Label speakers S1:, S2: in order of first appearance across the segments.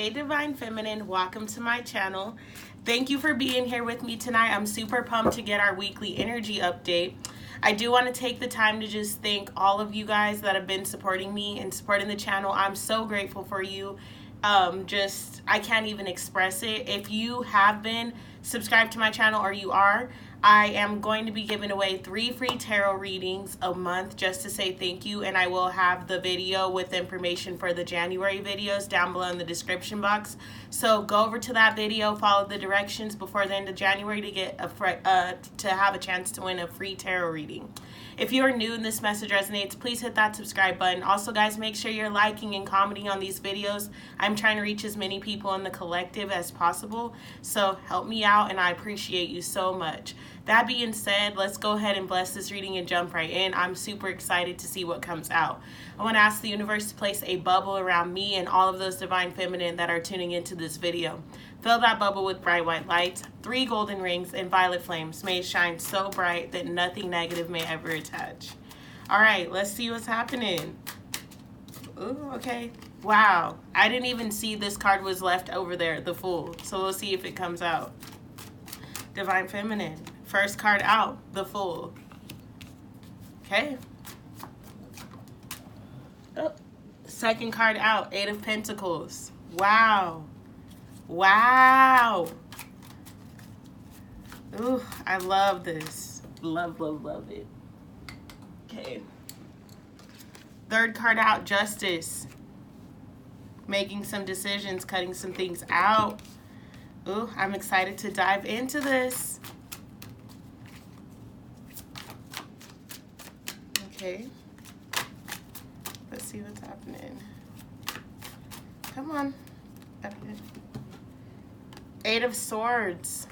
S1: Hey Divine Feminine, welcome to my channel. Thank you for being here with me tonight. I'm super pumped to get our weekly energy update. I do want to take the time to just thank all of you guys that have been supporting me and supporting the channel. I'm so grateful for you. I can't even express it. If you have been subscribed to my channel or you are, I am going to be giving away 3 free tarot readings a month just to say thank you, and I will have the video with information for the January videos down below in the description box. So go over to that video, follow the directions before the end of January to get to have a chance to win a free tarot reading. If you are new and this message resonates, please hit that subscribe button. Also, guys, make sure you're liking and commenting on these videos. I'm trying to reach as many people in the collective as possible, so help me out, and I appreciate you so much. That being said, let's go ahead and bless this reading and jump right in. I'm super excited to see what comes out. I want to ask the universe to place a bubble around me and all of those divine feminine that are tuning into this video. Fill that bubble with bright white light, 3 golden rings, and violet flames. May it shine so bright that nothing negative may ever attach. All right, let's see what's happening. Ooh, okay. Wow, I didn't even see this card was left over there, the Fool. So we'll see if it comes out. Divine Feminine. First card out, the Fool. Okay. Oh. Second card out, 8 of Pentacles. Wow. Wow. Ooh, I love this. Love, love, love it. Okay. Third card out, Justice. Making some decisions, cutting some things out. Ooh, I'm excited to dive into this. Okay. Let's see what's happening. Come on. Okay. 8 of Swords.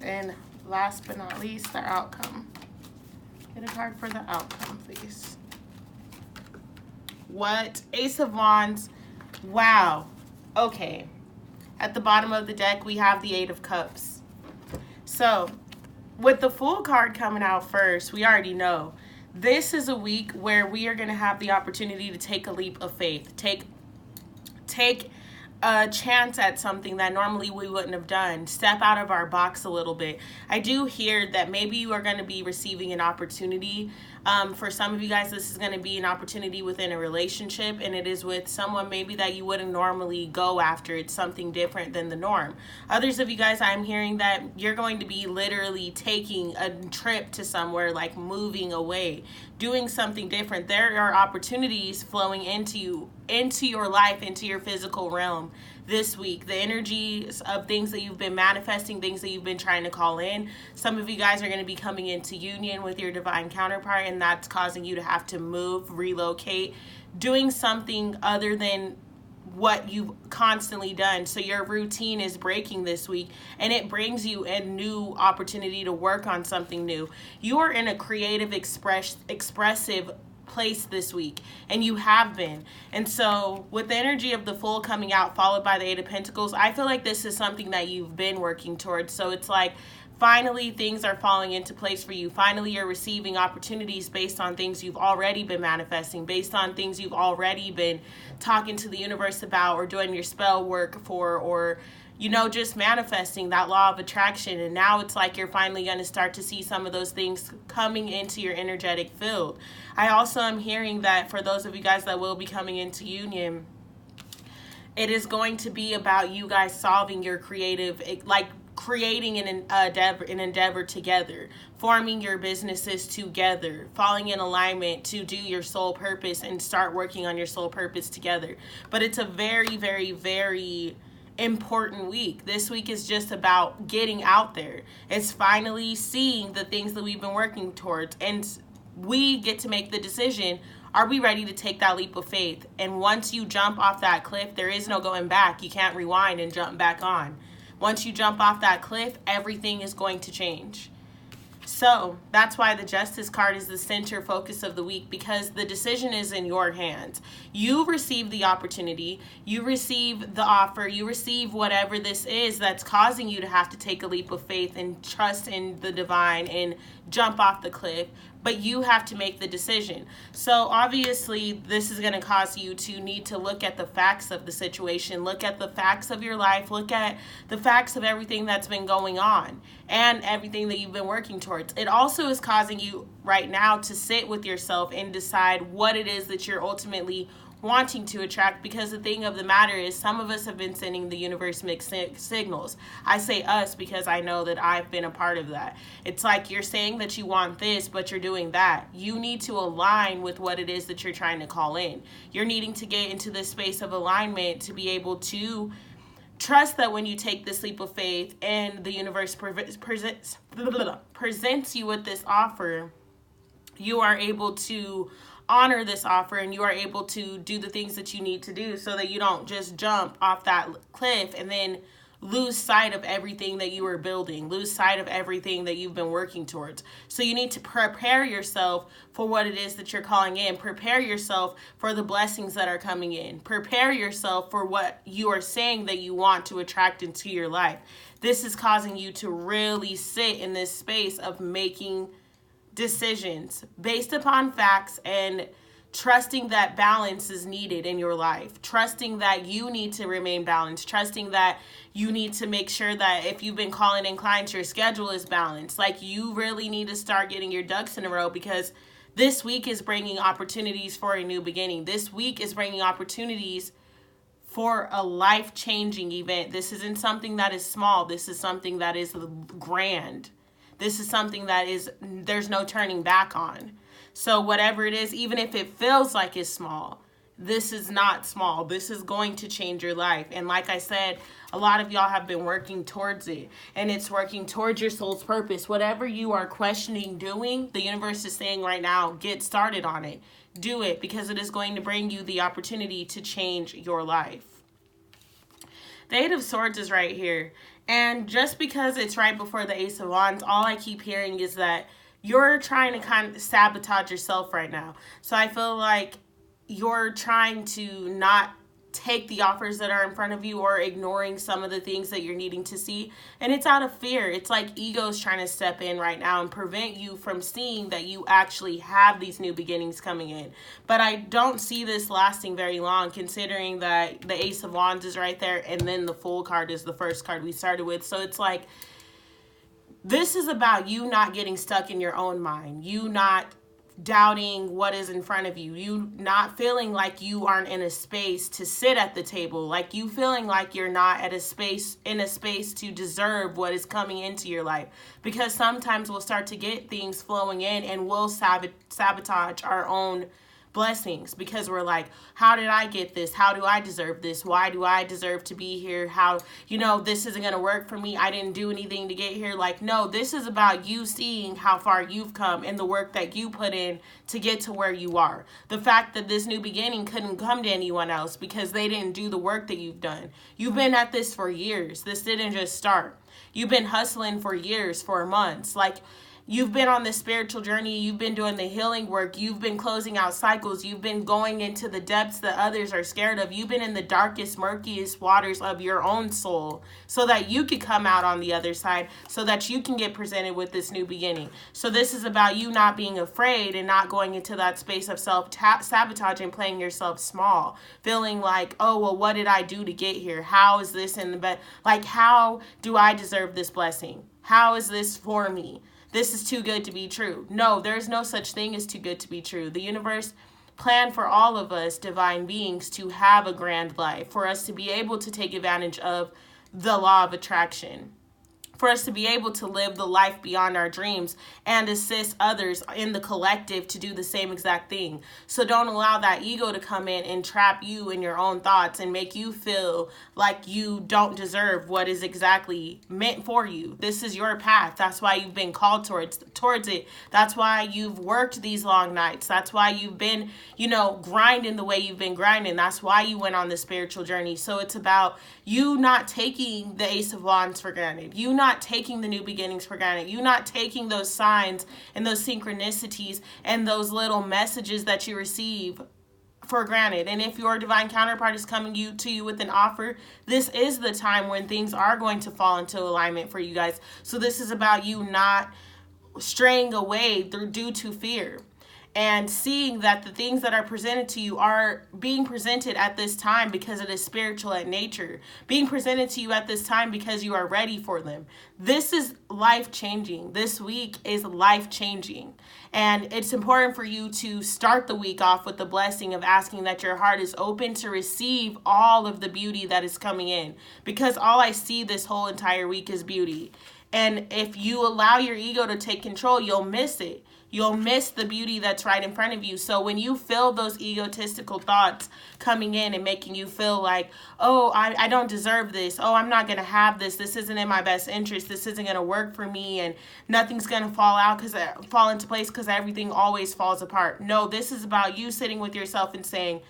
S1: And last but not least, their outcome. Get a card for the outcome, please. What? Ace of Wands. Wow. Okay. At the bottom of the deck, we have the 8 of Cups. So, with the Fool card coming out first, we already know this is a week where we are going to have the opportunity to take a leap of faith. Take a chance at something that normally we wouldn't have done. Step out of our box a little bit. I do hear that maybe you are going to be receiving an opportunity. For some of you guys, this is going to be an opportunity within a relationship, and it is with someone maybe that you wouldn't normally go after. It's something different than the norm. Others of you guys, I'm hearing that you're going to be literally taking a trip to somewhere, like moving away, doing something different. There are opportunities flowing into your life, into your physical realm this week. The energies of things that you've been manifesting, things that you've been trying to call in. Some of you guys are going to be coming into union with your divine counterpart, and that's causing you to have to move, relocate, doing something other than what you've constantly done. So your routine is breaking this week, and it brings you a new opportunity to work on something new. You are in a creative, expressive place this week, and you have been. And so with the energy of the Fool coming out followed by the 8 of Pentacles, I feel like this is something that you've been working towards. So it's like finally things are falling into place for you. Finally you're receiving opportunities based on things you've already been manifesting, based on things you've already been talking to the universe about, or doing your spell work for, or just manifesting that law of attraction. And now it's like you're finally going to start to see some of those things coming into your energetic field. I also am hearing that for those of you guys that will be coming into union, it is going to be about you guys solving your creative, like creating an endeavor together, forming your businesses together, falling in alignment to do your soul purpose and start working on your soul purpose together. But it's a very, very, very important week. This week is just about getting out there. It's finally seeing the things that we've been working towards, and we get to make the decision. Are we ready to take that leap of faith? And once you jump off that cliff, there is no going back. You can't rewind and jump back on. Once you jump off that cliff, everything is going to change. So that's why the Justice card is the center focus of the week, because the decision is in your hands. You receive the opportunity, you receive the offer, you receive whatever this is that's causing you to have to take a leap of faith and trust in the divine and jump off the cliff, but you have to make the decision. So obviously this is going to cause you to need to look at the facts of the situation, look at the facts of your life, look at the facts of everything that's been going on and everything that you've been working towards. It also is causing you right now to sit with yourself and decide what it is that you're ultimately wanting to attract, because the thing of the matter is some of us have been sending the universe mixed signals. I say us because I know that I've been a part of that. It's like you're saying that you want this, but you're doing that. You need to align with what it is that you're trying to call in. You're needing to get into this space of alignment to be able to trust that when you take this leap of faith and the universe presents you with this offer, you are able to honor this offer and you are able to do the things that you need to do so that you don't just jump off that cliff and then lose sight of everything that you were building, lose sight of everything that you've been working towards. So you need to prepare yourself for what it is that you're calling in. Prepare yourself for the blessings that are coming in. Prepare yourself for what you are saying that you want to attract into your life. This is causing you to really sit in this space of making decisions based upon facts and trusting that balance is needed in your life, trusting that you need to remain balanced, trusting that you need to make sure that if you've been calling in clients, your schedule is balanced. Like, you really need to start getting your ducks in a row, because this week is bringing opportunities for a new beginning. This week is bringing opportunities for a life-changing event. This isn't something that is small. This is something that is grand. This is something that there's no turning back on. So whatever it is, even if it feels like it's small, this is not small. This is going to change your life. And like I said, a lot of y'all have been working towards it, and it's working towards your soul's purpose. Whatever you are questioning doing, the universe is saying right now, get started on it. Do it, because it is going to bring you the opportunity to change your life. The Eight of Swords is right here. And just because it's right before the Ace of Wands, all I keep hearing is that you're trying to kind of sabotage yourself right now. So I feel like you're trying to not take the offers that are in front of you, or ignoring some of the things that you're needing to see. And it's out of fear. It's like ego's trying to step in right now and prevent you from seeing that you actually have these new beginnings coming in. But I don't see this lasting very long, considering that the Ace of Wands is right there, and then the Fool card is the first card we started with. So it's like, this is about you not getting stuck in your own mind, you not doubting what is in front of you, you not feeling like you aren't in a space to sit at the table, like you feeling like you're not in a space to deserve what is coming into your life. Because sometimes we'll start to get things flowing in and we'll sabotage our own blessings, because we're like, how did I get this? How do I deserve this? Why do I deserve to be here? How, this isn't going to work for me. I didn't do anything to get here. Like, no, this is about you seeing how far you've come and the work that you put in to get to where you are. The fact that this new beginning couldn't come to anyone else because they didn't do the work that you've done. You've been at this for years. This didn't just start. You've been hustling for years, for months. Like, you've been on this spiritual journey. You've been doing the healing work. You've been closing out cycles. You've been going into the depths that others are scared of. You've been in the darkest, murkiest waters of your own soul so that you could come out on the other side, so that you can get presented with this new beginning. So this is about you not being afraid and not going into that space of self-sabotage and playing yourself small, feeling like, oh, well, what did I do to get here? How is this in the bed? Like, how do I deserve this blessing? How is this for me? This is too good to be true. No, there's no such thing as too good to be true. The universe planned for all of us divine beings to have a grand life, for us to be able to take advantage of the law of attraction, for us to be able to live the life beyond our dreams and assist others in the collective to do the same exact thing. So don't allow that ego to come in and trap you in your own thoughts and make you feel like you don't deserve what is exactly meant for you. This is your path. That's why you've been called towards it. That's why you've worked these long nights. That's why you've been, grinding the way you've been grinding. That's why you went on the spiritual journey. So it's about you not taking the Ace of Wands for granted. You not taking the new beginnings for granted. You not taking those signs and those synchronicities and those little messages that you receive for granted. And if your divine counterpart is coming to you with an offer, this is the time when things are going to fall into alignment for you guys. So this is about you not straying away due to fear. And seeing that the things that are presented to you are being presented at this time because it is spiritual in nature, being presented to you at this time because you are ready for them. This is life-changing. This week is life-changing. And it's important for you to start the week off with the blessing of asking that your heart is open to receive all of the beauty that is coming in. Because all I see this whole entire week is beauty. And if you allow your ego to take control, you'll miss it. You'll miss the beauty that's right in front of you. So when you feel those egotistical thoughts coming in and making you feel like, oh, I don't deserve this. Oh, I'm not going to have this. This isn't in my best interest. This isn't going to work for me. And nothing's going to fall into place because everything always falls apart. No, this is about you sitting with yourself and saying,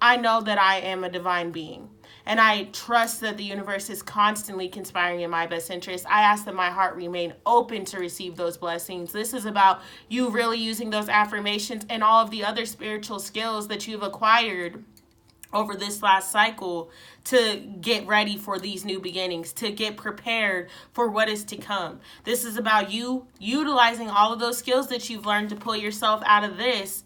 S1: I know that I am a divine being. And I trust that the universe is constantly conspiring in my best interest. I ask that my heart remain open to receive those blessings. This is about you really using those affirmations and all of the other spiritual skills that you've acquired over this last cycle to get ready for these new beginnings, to get prepared for what is to come. This is about you utilizing all of those skills that you've learned to pull yourself out of this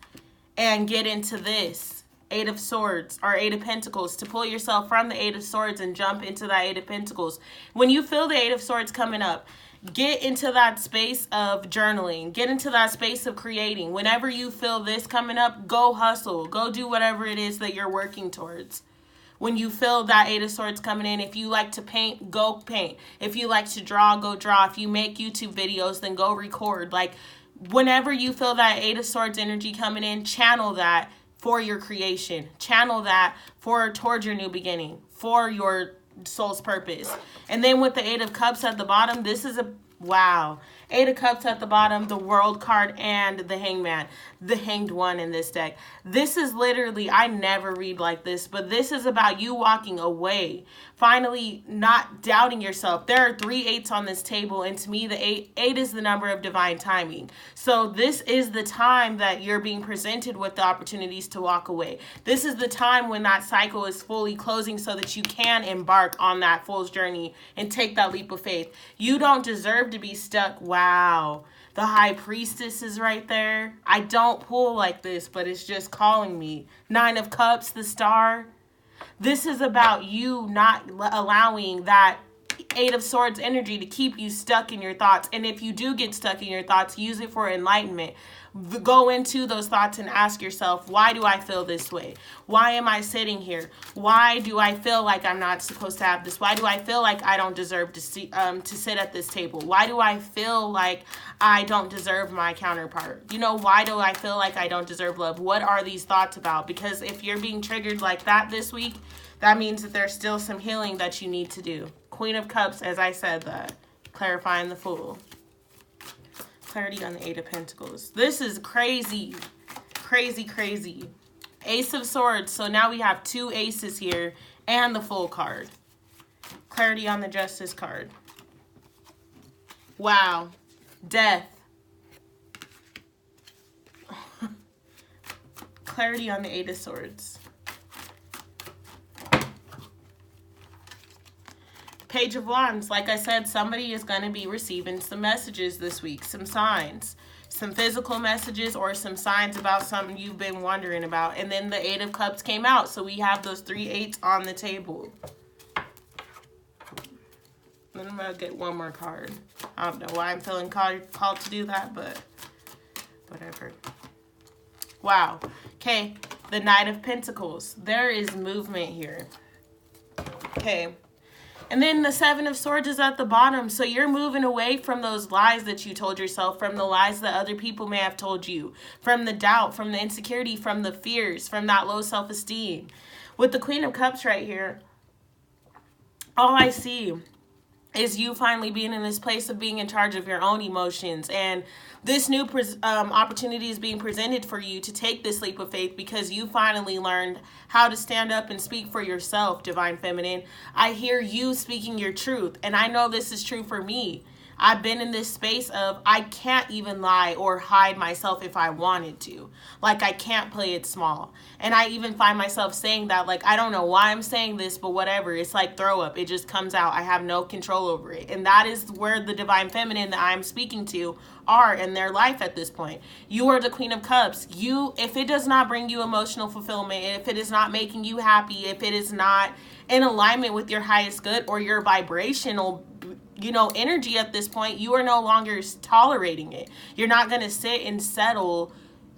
S1: and get into this. Eight of Swords or Eight of Pentacles, to pull yourself from the Eight of Swords and jump into that Eight of Pentacles. When you feel the Eight of Swords coming up, get into that space of journaling. Get into that space of creating. Whenever you feel this coming up, go hustle. Go do whatever it is that you're working towards. When you feel that Eight of Swords coming in, if you like to paint, go paint. If you like to draw, go draw. If you make YouTube videos, then go record. Like, whenever you feel that Eight of Swords energy coming in, channel that for your creation. Channel that towards your new beginning, for your soul's purpose. And then with the Eight of Cups at the bottom, this is wow. Eight of Cups at the bottom, the World card, and the Hangman, the Hanged One in this deck. This is literally, I never read like this, but this is about you walking away. Finally, not doubting yourself. There are 3 8s on this table, and to me, the eight is the number of divine timing. So this is the time that you're being presented with the opportunities to walk away. This is the time when that cycle is fully closing so that you can embark on that fool's journey and take that leap of faith. You don't deserve to be stuck. Wow. The High Priestess is right there. I don't pull like this, but it's just calling me. 9 of Cups, the Star. This is about you not allowing that Eight of Swords energy to keep you stuck in your thoughts. And if you do get stuck in your thoughts, use it for enlightenment. Go into those thoughts and ask yourself, why do I feel this way? Why am I sitting here? Why do I feel like I'm not supposed to have this? Why do I feel like I don't deserve to sit at this table? Why do I feel like I don't deserve my counterpart? You know, why do I feel like I don't deserve love? What are these thoughts about? Because if you're being triggered like that this week, that means that there's still some healing that you need to do. Queen of Cups, as I said, that clarifying the Fool. Clarity on the Eight of Pentacles. This is crazy. Crazy, crazy. Ace of Swords. So now we have 2 aces here and the Fool card. Clarity on the Justice card. Wow. Death. Clarity on the Eight of Swords. Page of Wands. Like I said, somebody is going to be receiving some messages this week, some signs, some physical messages or some signs about something you've been wondering about. And then the Eight of Cups came out, so we have those 3 8s on the table. Then I'm going to get one more card. I don't know why I'm feeling called to do that, but whatever. Wow. Okay, the Knight of Pentacles. There is movement here. Okay. And then the 7 of Swords is at the bottom. So you're moving away from those lies that you told yourself, from the lies that other people may have told you, from the doubt, from the insecurity, from the fears, from that low self-esteem. With the Queen of Cups right here, all I see is you finally being in this place of being in charge of your own emotions. And this new opportunity is being presented for you to take this leap of faith because you finally learned how to stand up and speak for yourself, Divine Feminine. I hear you speaking your truth, and I know this is true for me. I've been in this space of I can't even lie or hide myself if I wanted to. Like, I can't play it small. And I even find myself saying that, like, I don't know why I'm saying this, but whatever. It's like throw up. It just comes out. I have no control over it. And that is where the divine feminine that I'm speaking to are in their life at this point. You are the Queen of Cups. If it does not bring you emotional fulfillment, if it is not making you happy, if it is not in alignment with your highest good or your vibrational energy at this point, you are no longer tolerating it. You're not going to sit and settle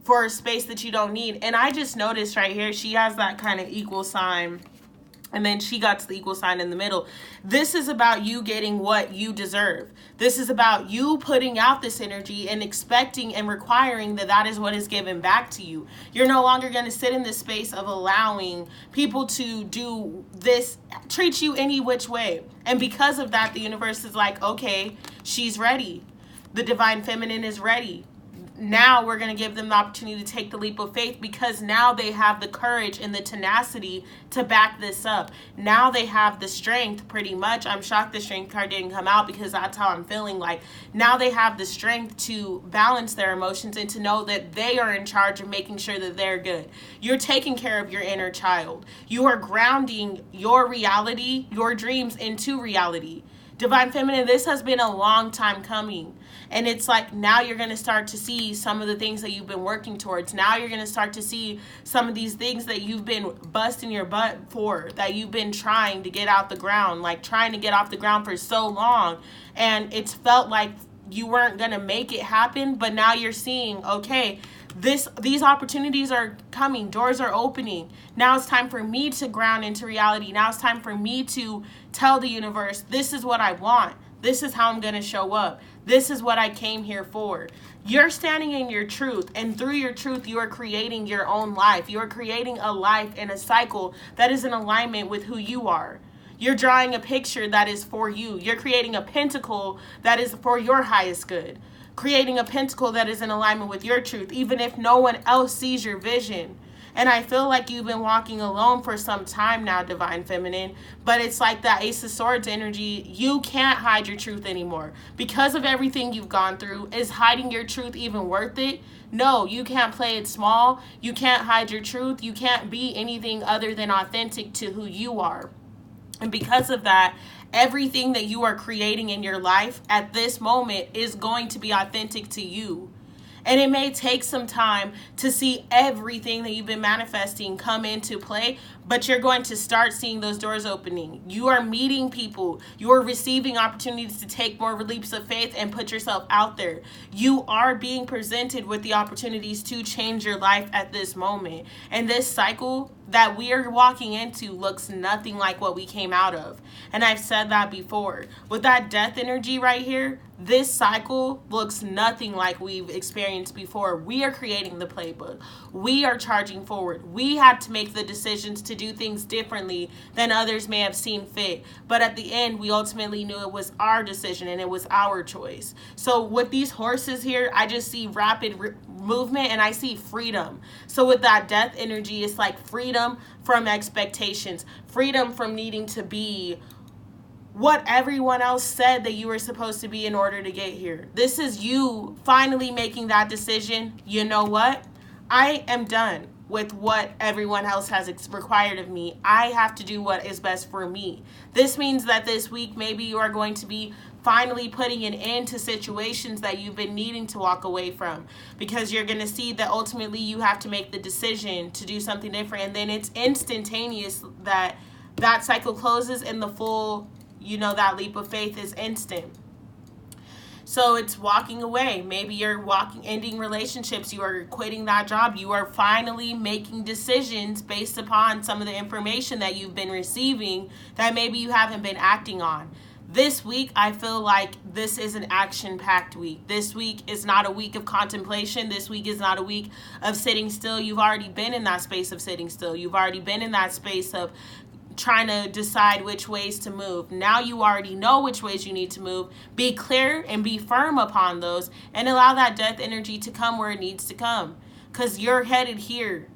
S1: for a space that you don't need. And I just noticed right here, she has that kind of equal sign. And then she got to the equal sign in the middle. This is about you getting what you deserve. This is about you putting out this energy and expecting and requiring that is what is given back to you. You're no longer going to sit in this space of allowing people to do this, treat you any which way. And because of that, the universe is like, okay, she's ready. The divine feminine is ready. Now we're going to give them the opportunity to take the leap of faith, because now they have the courage and the tenacity to back this up. Now they have the strength, pretty much. I'm shocked the strength card didn't come out, because that's how I'm feeling. Like, now they have the strength to balance their emotions and to know that they are in charge of making sure that they're good. You're taking care of your inner child. You are grounding your reality, your dreams into reality. Divine Feminine, this has been a long time coming. And it's like, now you're going to start to see some of the things that you've been working towards. Now you're going to start to see some of these things that you've been busting your butt for, that you've been trying to get out the ground, like trying to get off the ground for so long. And it's felt like you weren't going to make it happen. But now you're seeing, okay, these opportunities are coming. Doors are opening. Now it's time for me to ground into reality. Now it's time for me to tell the universe, this is what I want. This is how I'm going to show up. This is what I came here for. You're standing in your truth, and through your truth, you are creating your own life. You are creating a life and a cycle that is in alignment with who you are. You're drawing a picture that is for you. You're creating a pentacle that is for your highest good. Creating a pentacle that is in alignment with your truth, even if no one else sees your vision. And I feel like you've been walking alone for some time now, Divine Feminine. But it's like that Ace of Swords energy. You can't hide your truth anymore. Because of everything you've gone through, is hiding your truth even worth it? No, you can't play it small. You can't hide your truth. You can't be anything other than authentic to who you are. And because of that, everything that you are creating in your life at this moment is going to be authentic to you. And it may take some time to see everything that you've been manifesting come into play, but you're going to start seeing those doors opening. You are meeting people. You are receiving opportunities to take more leaps of faith and put yourself out there. You are being presented with the opportunities to change your life at this moment. And this cycle that we are walking into looks nothing like what we came out of. And I've said that before. With that death energy right here, this cycle looks nothing like we've experienced before. We are creating the playbook. We are charging forward. We had to make the decisions to do things differently than others may have seen fit. But at the end, we ultimately knew it was our decision and it was our choice. So with these horses here, I just see rapid movement and I see freedom. So with that death energy, it's like freedom from expectations, freedom from needing to be what everyone else said that you were supposed to be in order to get here. This is you finally making that decision. You know what? I am done with what everyone else has required of me. I have to do what is best for me. This means that this week, maybe you are going to be finally putting an end to situations that you've been needing to walk away from, because you're going to see that ultimately you have to make the decision to do something different. And then it's instantaneous that cycle closes and the full, that leap of faith is instant. So it's walking away. Maybe you're ending relationships. You are quitting that job. You are finally making decisions based upon some of the information that you've been receiving that maybe you haven't been acting on. This week, I feel like this is an action-packed week. This week is not a week of contemplation. This week is not a week of sitting still. You've already been in that space of sitting still. You've already been in that space of trying to decide which ways to move. Now you already know which ways you need to move. Be clear and be firm upon those and allow that death energy to come where it needs to come, because you're headed here.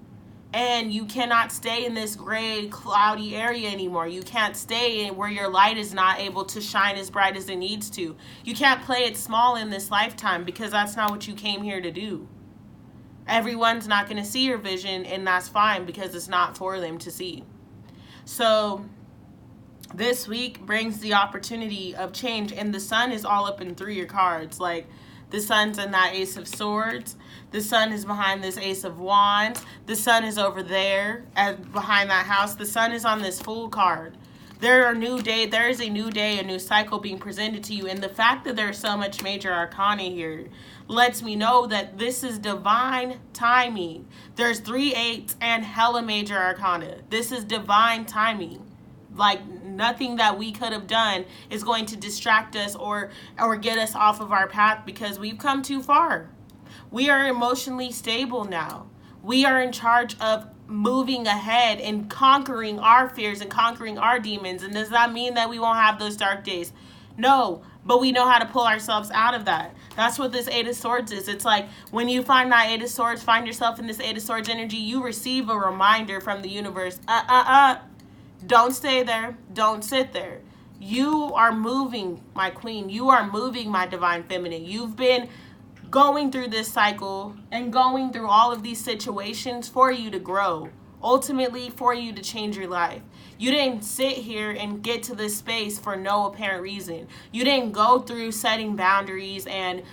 S1: And you cannot stay in this gray, cloudy area anymore. You can't stay in where your light is not able to shine as bright as it needs to. You can't play it small in this lifetime, because that's not what you came here to do. Everyone's not going to see your vision, and that's fine, because it's not for them to see. So this week brings the opportunity of change, and the sun is all up and through your cards. Like, the sun's in that Ace of Swords. The sun is behind this Ace of Wands. The sun is over there behind that house. The sun is on this Fool card. There is a new day, a new cycle being presented to you. And the fact that there's so much major arcana here lets me know that this is divine timing. There's 3 8s and hella major arcana. This is divine timing. Like, nothing that we could have done is going to distract us or get us off of our path, because we've come too far. We are emotionally stable now. We are in charge of moving ahead and conquering our fears and conquering our demons. And does that mean that we won't have those dark days? No, but we know how to pull ourselves out of that. That's what this 8 of Swords is. It's like, when you find that 8 of Swords, find yourself in this 8 of Swords energy, you receive a reminder from the universe. Don't stay there. Don't sit there. You are moving, my queen. You are moving, my divine feminine. You've been going through this cycle and going through all of these situations for you to grow. Ultimately, for you to change your life. You didn't sit here and get to this space for no apparent reason. You didn't go through setting boundaries and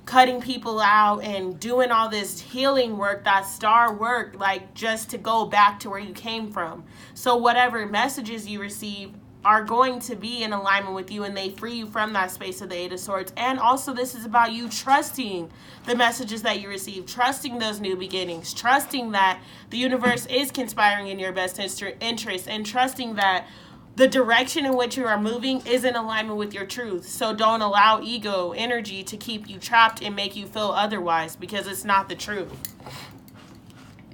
S1: cutting people out and doing all this healing work, that star work, like, just to go back to where you came from. So whatever messages you receive are going to be in alignment with you, and they free you from that space of the 8 of Swords. And also, this is about you trusting the messages that you receive, trusting those new beginnings, trusting that the universe is conspiring in your best interest, and trusting that the direction in which you are moving is in alignment with your truth. So don't allow ego energy to keep you trapped and make you feel otherwise, because it's not the truth.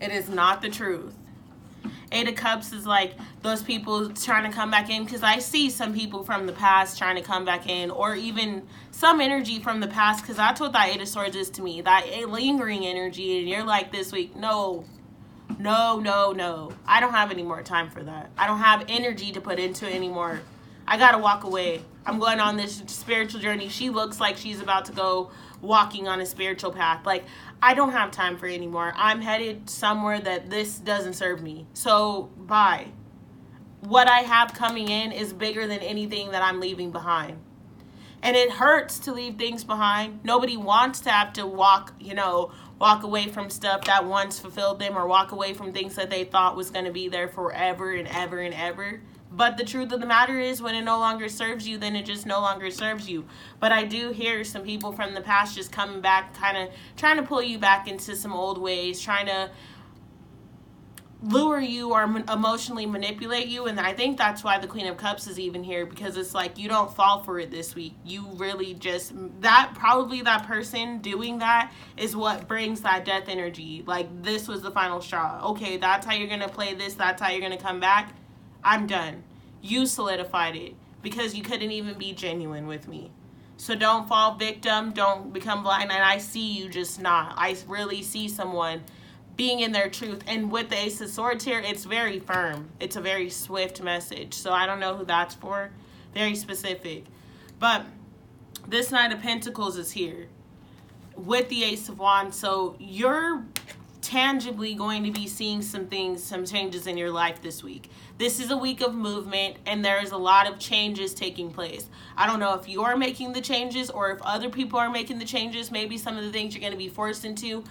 S1: It is not the truth. 8 of Cups is like those people trying to come back in, because I see some people from the past trying to come back in, or even some energy from the past, because that's what that 8 of Swords is to me, that lingering energy. And you're like, this week, no. I don't have any more time for that. I don't have energy to put into it anymore. I gotta walk away. I'm going on this spiritual journey. She looks like she's about to go walking on a spiritual path. Like, I don't have time for it anymore. I'm headed somewhere that this doesn't serve me. So, bye. What I have coming in is bigger than anything that I'm leaving behind. And it hurts to leave things behind. Nobody wants to have to walk away from stuff that once fulfilled them, or walk away from things that they thought was going to be there forever and ever and ever. But the truth of the matter is, when it no longer serves you, then it just no longer serves you. But I do hear some people from the past just coming back, kind of trying to pull you back into some old ways, trying to lure you or emotionally manipulate you. And I think that's why the Queen of Cups is even here, because it's like, you don't fall for it this week. You really just, that person doing that is what brings that death energy. Like, this was the final straw. Okay, that's how you're going to play this. That's how you're going to come back. I'm done. You solidified it, because you couldn't even be genuine with me. So don't fall victim. Don't become blind. And I see you just not. I really see someone being in their truth. And with the Ace of Swords here, it's very firm. It's a very swift message. So I don't know who that's for. Very specific. But this Knight of Pentacles is here with the Ace of Wands. So you're tangibly going to be seeing some things, some changes in your life this week. This is a week of movement, and there is a lot of changes taking place. I don't know if you're making the changes or if other people are making the changes. Maybe some of the things you're going to be forced into,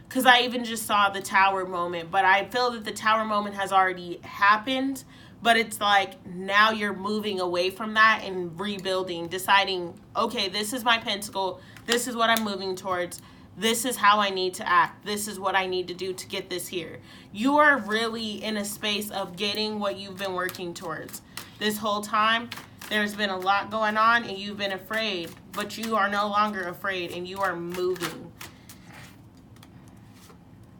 S1: because I even just saw the Tower moment, but I feel that the Tower moment has already happened. But it's like, now you're moving away from that and rebuilding, deciding, okay, this is my pentacle, this is what I'm moving towards, this is how I need to act, this is what I need to do to get this here. You are really in a space of getting what you've been working towards. This whole time, there's been a lot going on, and you've been afraid, but you are no longer afraid, and you are moving.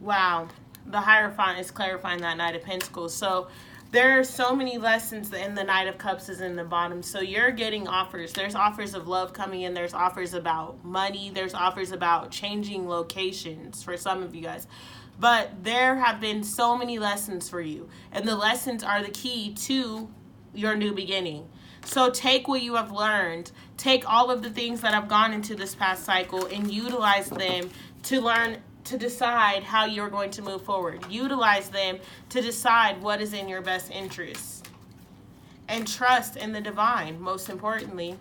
S1: Wow. The Hierophant is clarifying that Knight of Pentacles. So there are so many lessons, and the Knight of Cups is in the bottom. So you're getting offers. There's offers of love coming in. There's offers about money. There's offers about changing locations for some of you guys. But there have been so many lessons for you, and the lessons are the key to your new beginning. So take what you have learned, take all of the things that have gone into this past cycle, and utilize them to learn to decide how you're going to move forward. Utilize them to decide what is in your best interest. And trust in the divine, most importantly.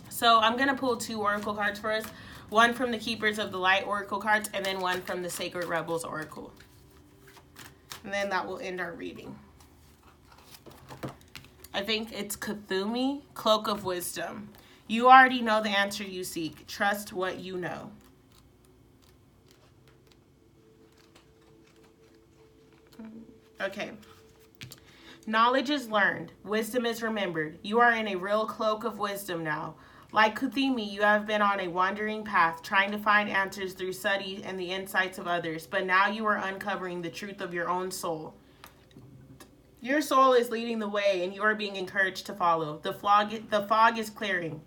S1: So I'm going to pull 2 oracle cards for us. One from the Keepers of the Light oracle cards, and then one from the Sacred Rebels oracle. And then that will end our reading. I think it's Cthulhu, Cloak of Wisdom. You already know the answer you seek. Trust what you know. Okay. Knowledge is learned. Wisdom is remembered. You are in a real cloak of wisdom now. Like Cthulhu, you have been on a wandering path, trying to find answers through study and the insights of others, but now you are uncovering the truth of your own soul. Your soul is leading the way, and you are being encouraged to follow. The fog is clearing.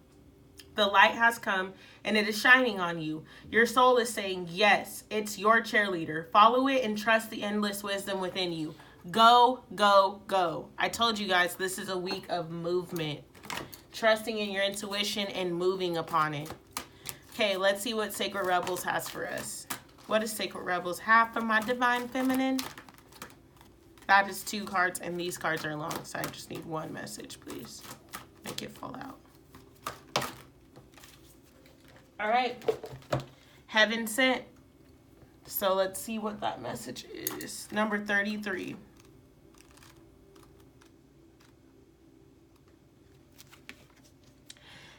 S1: The light has come, and it is shining on you. Your soul is saying, yes, it's your cheerleader. Follow it and trust the endless wisdom within you. Go, go, go. I told you guys, this is a week of movement. Trusting in your intuition and moving upon it. Okay, let's see what Sacred Rebels has for us. What does Sacred Rebels have for my Divine Feminine? That is 2 cards, and these cards are long, so I just need one message, please. Make it fall out. All right. Heaven sent. So let's see what that message is. Number 33.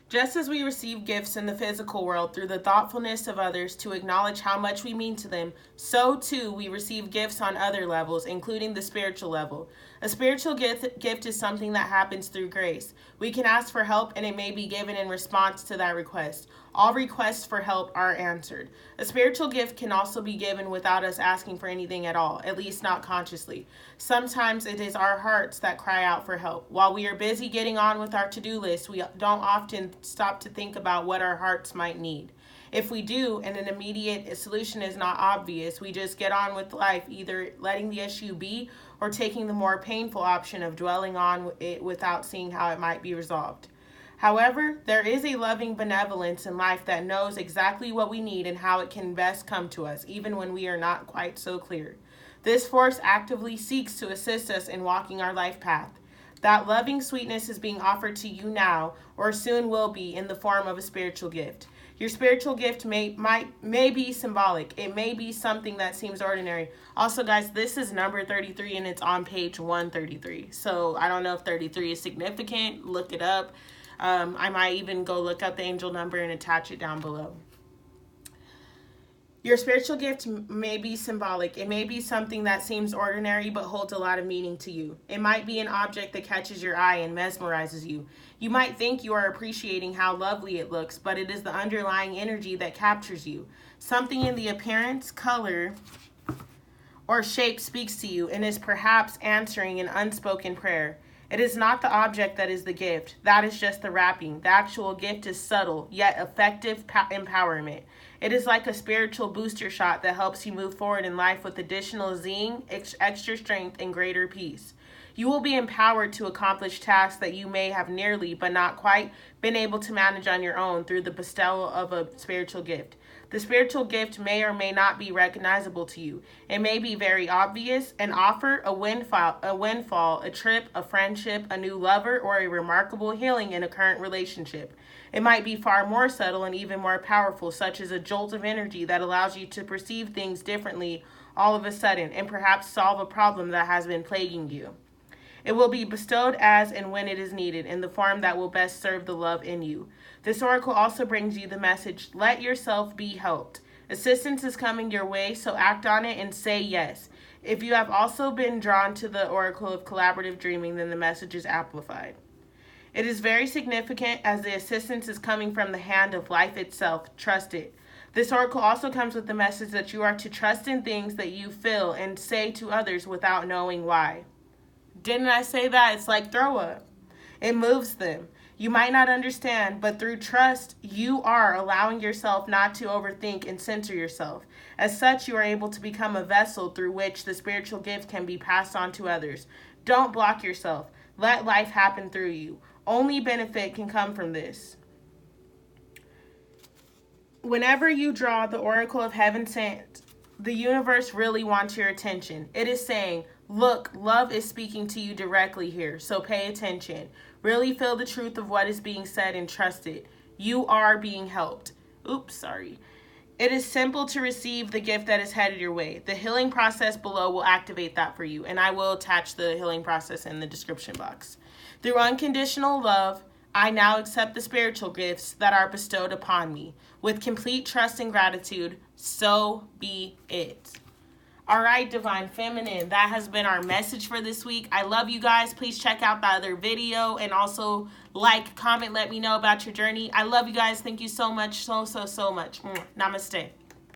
S1: Just as we receive gifts in the physical world through the thoughtfulness of others to acknowledge how much we mean to them, so too we receive gifts on other levels, including the spiritual level. A spiritual gift is something that happens through grace. We can ask for help, and it may be given in response to that request. All requests for help are answered. A spiritual gift can also be given without us asking for anything at all, at least not consciously. Sometimes it is our hearts that cry out for help. While we are busy getting on with our to-do list, we don't often stop to think about what our hearts might need. If we do, and an immediate solution is not obvious, we just get on with life, either letting the issue be or taking the more painful option of dwelling on it without seeing how it might be resolved. However, there is a loving benevolence in life that knows exactly what we need and how it can best come to us, even when we are not quite so clear. This force actively seeks to assist us in walking our life path. That loving sweetness is being offered to you now, or soon will be, in the form of a spiritual gift. Your spiritual gift may be symbolic. It may be something that seems ordinary. Also, guys, this is number 33, and it's on page 133. So I don't know if 33 is significant. Look it up. I might even go look up the angel number and attach it down below. Your spiritual gift may be symbolic. It may be something that seems ordinary but holds a lot of meaning to you. It might be an object that catches your eye and mesmerizes you. You might think you are appreciating how lovely it looks, but it is the underlying energy that captures you. Something in the appearance, color, or shape speaks to you and is perhaps answering an unspoken prayer. It is not the object that is the gift. That is just the wrapping. The actual gift is subtle, yet effective empowerment. It is like a spiritual booster shot that helps you move forward in life with additional zing, extra strength, and greater peace. You will be empowered to accomplish tasks that you may have nearly, but not quite, been able to manage on your own through the bestowal of a spiritual gift. The spiritual gift may or may not be recognizable to you. It may be very obvious, an offer, a windfall, a trip, a friendship, a new lover, or a remarkable healing in a current relationship. It might be far more subtle and even more powerful, such as a jolt of energy that allows you to perceive things differently all of a sudden and perhaps solve a problem that has been plaguing you. It will be bestowed as and when it is needed in the form that will best serve the love in you. This oracle also brings you the message, let yourself be helped. Assistance is coming your way, so act on it and say yes. If you have also been drawn to the oracle of collaborative dreaming, then the message is amplified. It is very significant as the assistance is coming from the hand of life itself. Trust it. This oracle also comes with the message that you are to trust in things that you feel and say to others without knowing why. Didn't I say that? It's like throw up. It moves them. You might not understand, but through trust, you are allowing yourself not to overthink and censor yourself. As such, you are able to become a vessel through which the spiritual gift can be passed on to others. Don't block yourself. Let life happen through you. Only benefit can come from this. Whenever you draw the oracle of heaven sent, the universe really wants your attention. It is saying, look, love is speaking to you directly here, so pay attention. Really feel the truth of what is being said and trust it. You are being helped. Oops, sorry. It is simple to receive the gift that is headed your way. The healing process below will activate that for you, and I will attach the healing process in the description box. Through unconditional love, I now accept the spiritual gifts that are bestowed upon me. With complete trust and gratitude, so be it. All right, Divine Feminine, that has been our message for this week. I love you guys. Please check out the other video and also like, comment, let me know about your journey. I love you guys. Thank you so much, so much. Namaste.